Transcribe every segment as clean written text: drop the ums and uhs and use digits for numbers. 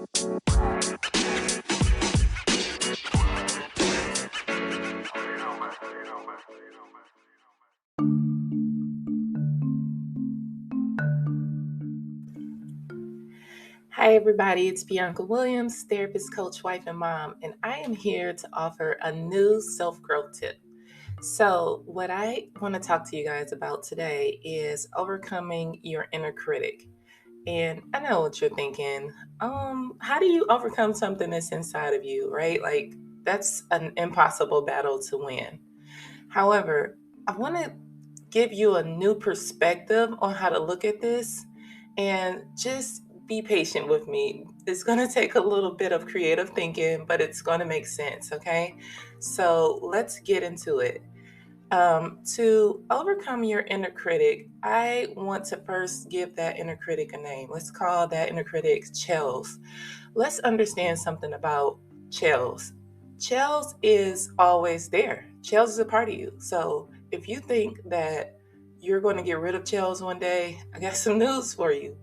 Hi, everybody. It's Bianca Williams, therapist, coach, wife, and mom, and I am here to offer a new self growth tip. So, what I want to talk to you guys about today is overcoming your inner critic. And I know what you're thinking. How do you overcome something that's inside of you, right? Like, that's an impossible battle to win. However, I want to give you a new perspective on how to look at this and just be patient with me. It's going to take a little bit of creative thinking, but it's going to make sense, okay? So let's get into it. To overcome your inner critic, I want to first give that inner critic a name. Let's call that inner critic Chels. Let's understand something about Chels. Chels is always there. Chels is a part of you. So if you think that you're going to get rid of Chels one day, I got some news for you.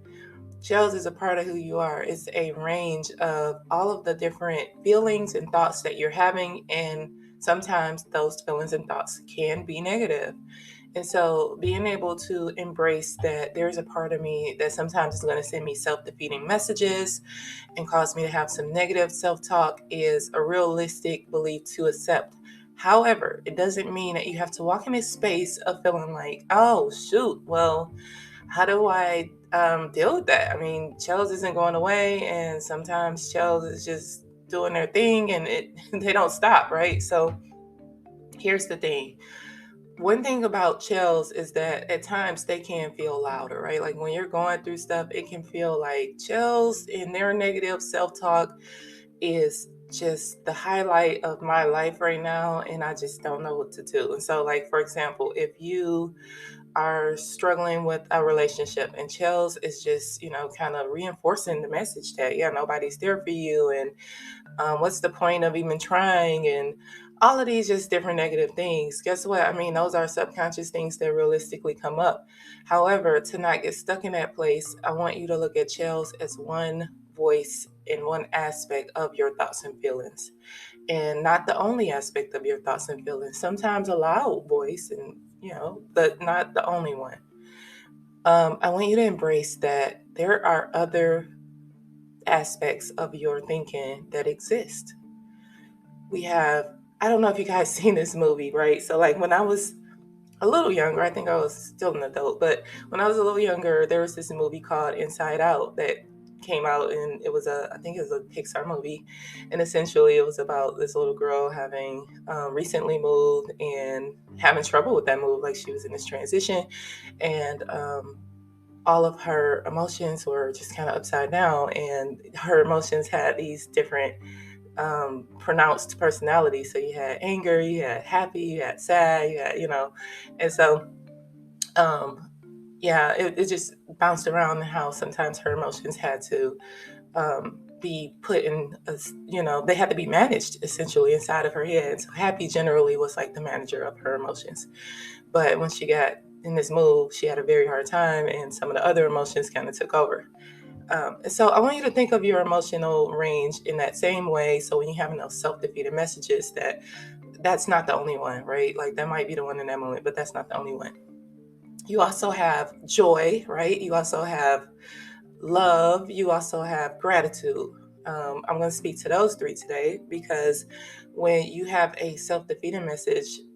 Chels is a part of who you are. It's a range of all of the different feelings and thoughts that you're having, and sometimes those feelings and thoughts can be negative. And so being able to embrace that there's a part of me that sometimes is going to send me self-defeating messages and cause me to have some negative self-talk is a realistic belief to accept. However, it doesn't mean that you have to walk in this space of feeling like, oh, shoot, well, how do I deal with that? I mean, Chels isn't going away, and sometimes Chels is just doing their thing and they don't stop, right? So here's the thing. One thing about Chels is that at times they can feel louder, right? Like when you're going through stuff, it can feel like Chels and their negative self-talk is just the highlight of my life right now, and I just don't know what to do. And so, like, for example, if you are struggling with a relationship and Chels is just, kind of reinforcing the message that, yeah, nobody's there for you, and what's the point of even trying, and all of these just different negative things. Guess what? I mean, those are subconscious things that realistically come up. However, to not get stuck in that place, I want you to look at Chels as one voice in one aspect of your thoughts and feelings, and not the only aspect of your thoughts and feelings. Sometimes a loud voice, and but not the only one. I want you to embrace that there are other aspects of your thinking that exist. We have, I don't know if you guys seen this movie, right? So, like, when I was a little younger, I think I was still an adult, but when I was a little younger, there was this movie called Inside Out that came out, and I think it was a Pixar movie, and essentially it was about this little girl having recently moved and having trouble with that move. Like, she was in this transition, and all of her emotions were just kind of upside down, and her emotions had these different pronounced personalities. So you had anger, you had happy, you had sad, you had, and so um, yeah, it just bounced around how sometimes her emotions had to be put in, they had to be managed essentially inside of her head. So happy generally was like the manager of her emotions. But when she got in this move, she had a very hard time, and some of the other emotions kind of took over. And so I want you to think of your emotional range in that same way. So when you have those self-defeated messages, that's not the only one, right? Like, that might be the one in that moment, but that's not the only one. You also have joy, right? You also have love. You also have gratitude. I'm going to speak to those three today because when you have a self-defeating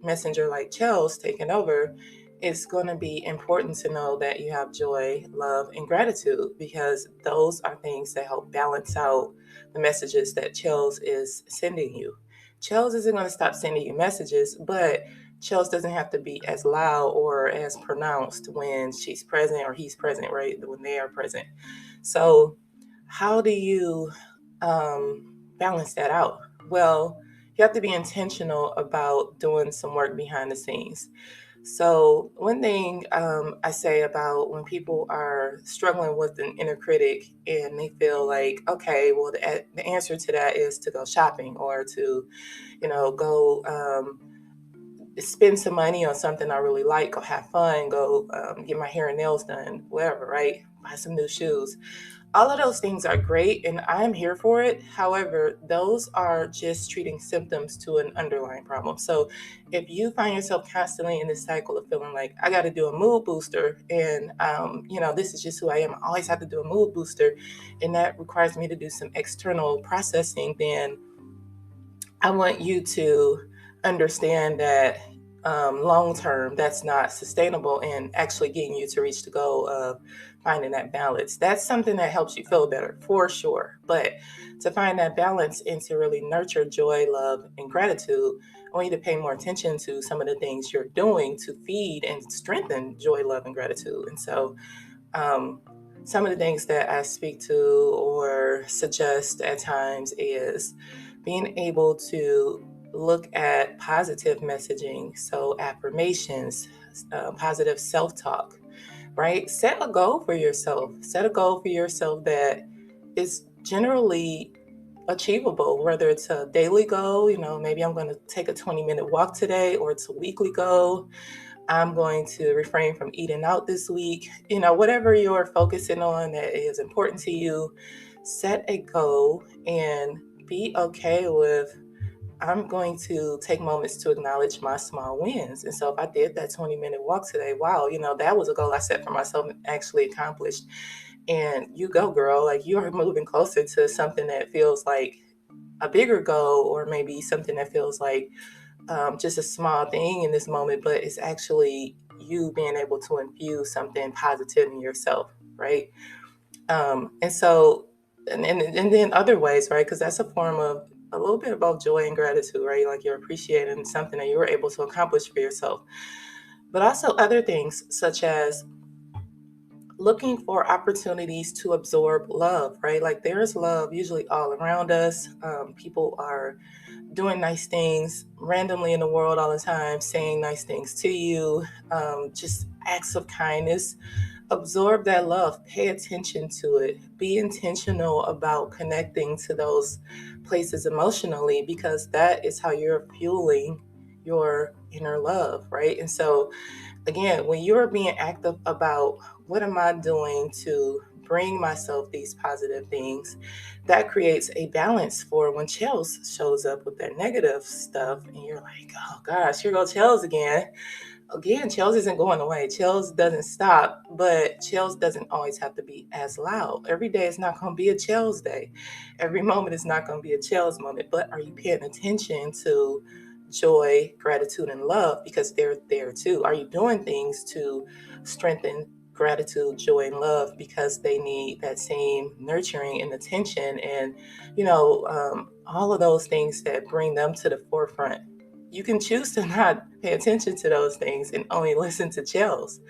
messenger like Chels taking over, it's going to be important to know that you have joy, love, and gratitude, because those are things that help balance out the messages that Chels is sending you. Chels isn't going to stop sending you messages, but Chels doesn't have to be as loud or as pronounced when she's present or he's present, right? When they are present. So, how do you balance that out? Well, you have to be intentional about doing some work behind the scenes. So, one thing I say about when people are struggling with an inner critic and they feel like, okay, well, the answer to that is to go shopping or to, go spend some money on something I really like, go have fun, go get my hair and nails done, whatever, right? Buy some new shoes. All of those things are great and I'm here for it. However, those are just treating symptoms to an underlying problem. So if you find yourself constantly in this cycle of feeling like I got to do a mood booster and, this is just who I am, I always have to do a mood booster and that requires me to do some external processing, then I want you to understand that long term, that's not sustainable and actually getting you to reach the goal of finding that balance. That's something that helps you feel better for sure. But to find that balance and to really nurture joy, love, and gratitude, I want you to pay more attention to some of the things you're doing to feed and strengthen joy, love, and gratitude. And so, um, some of the things that I speak to or suggest at times is being able to look at positive messaging, so affirmations, positive self talk, right? Set a goal for yourself. Set a goal for yourself that is generally achievable, whether it's a daily goal, maybe I'm going to take a 20-minute walk today, or it's a weekly goal. I'm going to refrain from eating out this week. Whatever you're focusing on that is important to you, set a goal and be okay with, I'm going to take moments to acknowledge my small wins. And so if I did that 20-minute walk today, wow, that was a goal I set for myself and actually accomplished. And you go, girl, like you are moving closer to something that feels like a bigger goal, or maybe something that feels like just a small thing in this moment, but it's actually you being able to infuse something positive in yourself, right? And so, and then other ways, right? Because that's a form of a little bit about joy and gratitude, right? Like you're appreciating something that you were able to accomplish for yourself. But also other things such as looking for opportunities to absorb love, right? Like there's love usually all around us. People are doing nice things randomly in the world all the time, saying nice things to you, just acts of kindness. Absorb that love, pay attention to it, be intentional about connecting to those places emotionally, because that is how you're fueling your inner love, right? And so, again, when you're being active about what am I doing to bring myself these positive things, that creates a balance for when Chels shows up with that negative stuff and you're like, oh gosh, here goes Chels again. Again, Chels isn't going away. Chels doesn't stop, but Chels doesn't always have to be as loud. Every day is not going to be a Chels day. Every moment is not going to be a Chels moment. But are you paying attention to joy, gratitude, and love? Because they're there too. Are you doing things to strengthen gratitude, joy, and love because they need that same nurturing and attention and, all of those things that bring them to the forefront? You can choose to not pay attention to those things and only listen to Chels.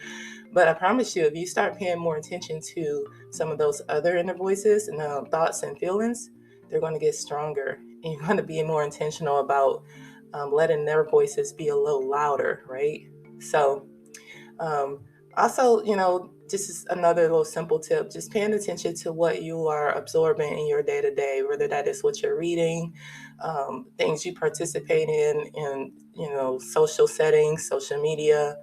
But I promise you, if you start paying more attention to some of those other inner voices and thoughts and feelings, they're going to get stronger. And you're going to be more intentional about letting their voices be a little louder, right? So, um, also, this is another little simple tip, just paying attention to what you are absorbing in your day to day, whether that is what you're reading, things you participate in, social settings, social media,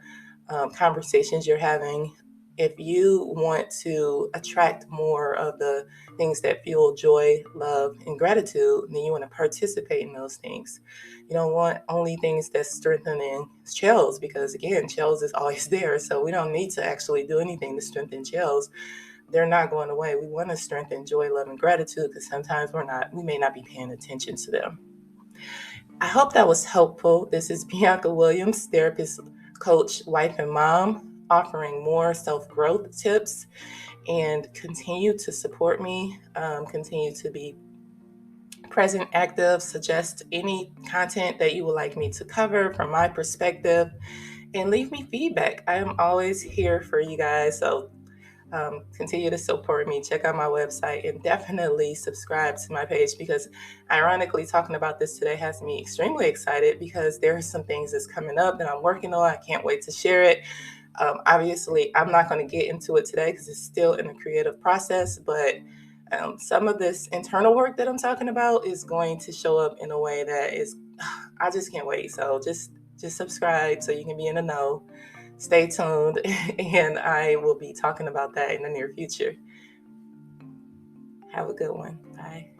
conversations you're having. If you want to attract more of the things that fuel joy, love, and gratitude, then you want to participate in those things. You don't want only things that's strengthening Chels, because again, Chels is always there. So we don't need to actually do anything to strengthen Chels. They're not going away. We want to strengthen joy, love, and gratitude because sometimes we may not be paying attention to them. I hope that was helpful. This is Bianca Williams, therapist, coach, wife, and mom, offering more self-growth tips. And continue to support me, continue to be present, active, suggest any content that you would like me to cover from my perspective, and leave me feedback. I am always here for you guys. So continue to support me. Check out my website and definitely subscribe to my page, because ironically, talking about this today has me extremely excited because there are some things that's coming up that I'm working on. I can't wait to share it. Obviously, I'm not going to get into it today because it's still in the creative process, but some of this internal work that I'm talking about is going to show up in a way that is, I just can't wait. So just subscribe so you can be in the know. Stay tuned, and I will be talking about that in the near future. Have a good one. Bye.